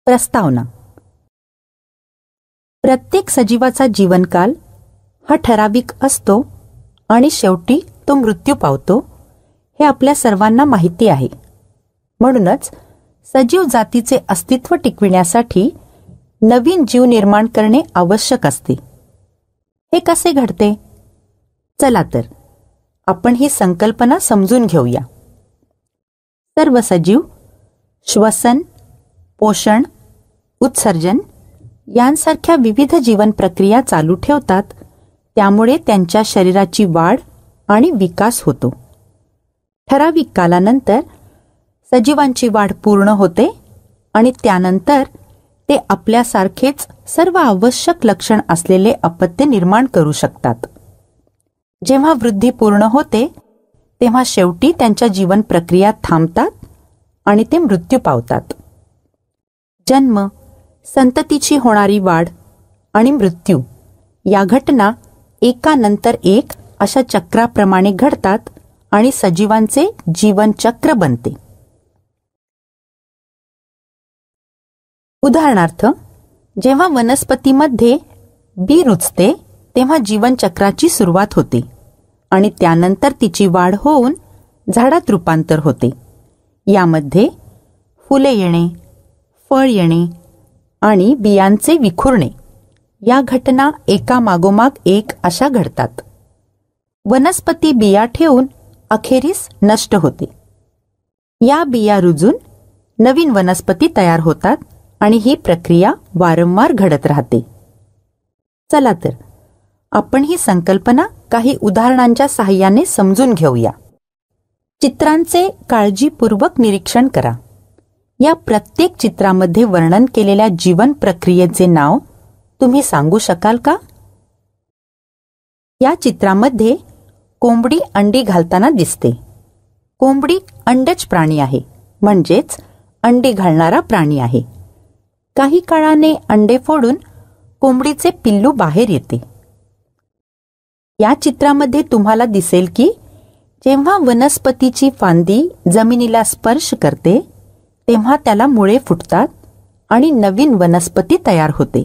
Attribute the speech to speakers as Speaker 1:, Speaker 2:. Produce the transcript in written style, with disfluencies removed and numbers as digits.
Speaker 1: प्रस्तावना. प्रत्येक सजीवाचा जीवनकाल हा ठराविक असतो आणि शेवटी तो मृत्यू पावतो हे आपल्या सर्वांना माहिती आहे. म्हणूनच सजीव जातीचे अस्तित्व टिकविण्यासाठी नवीन जीव निर्माण करणे आवश्यक असते. हे कसे घडते? चला तर आपण ही संकल्पना समजून घेऊया. सर्व सजीव श्वसन, पोषण, उत्सर्जन यांसारख्या विविध जीवन प्रक्रिया चालू ठेवतात. त्यामुळे त्यांच्या शरीराची वाढ आणि विकास होतो. ठराविक कालानंतर सजीवांची वाढ पूर्ण होते आणि त्यानंतर ते आपल्यासारखेच सर्व आवश्यक लक्षण असलेले अपत्य निर्माण करू शकतात. जेव्हा वृद्धी पूर्ण होते तेव्हा शेवटी त्यांच्या जीवन प्रक्रिया थांबतात आणि ते मृत्यू पावतात. जन्म, संततीची होणारी वाढ आणि मृत्यू या घटना एकानंतर एक अशा चक्राप्रमाणे घडतात आणि सजीवांचे जीवनचक्र बनते. उदाहरणार्थ, जेव्हा वनस्पतीमध्ये बी रुजते तेव्हा जीवनचक्राची सुरुवात होते आणि त्यानंतर तिची वाढ होऊन झाडात रूपांतर होते. यामध्ये फुले येणे, फळ येणे आणि बियांचे विखुरणे या घटना एकामागोमाग एक अशा घडतात. वनस्पती बिया ठेवून अखेरीस नष्ट होते. या बिया रुजून नवीन वनस्पती तयार होतात आणि ही प्रक्रिया वारंवार घडत राहते. चला तर आपण ही संकल्पना काही उदाहरणांच्या साहाय्याने समजून घेऊया. चित्रांचे काळजीपूर्वक निरीक्षण करा. या प्रत्येक चित्रामध्ये वर्णन केलेल्या जीवन प्रक्रियेचे नाव तुम्ही सांगू शकाल का? या चित्रामध्ये कोंबडी अंडी घालताना दिसते. कोंबडी अंडज प्राणी आहे, म्हणजेच अंडी घालणारा प्राणी आहे. काही काळाने अंडे फोडून कोंबडीचे पिल्लू बाहेर येते. या चित्रामध्ये तुम्हाला दिसेल की जेव्हा वनस्पतीची फांदी जमिनीला स्पर्श करते तेव्हा त्याला मुळे फुटतात आणि नवीन वनस्पती तयार होते.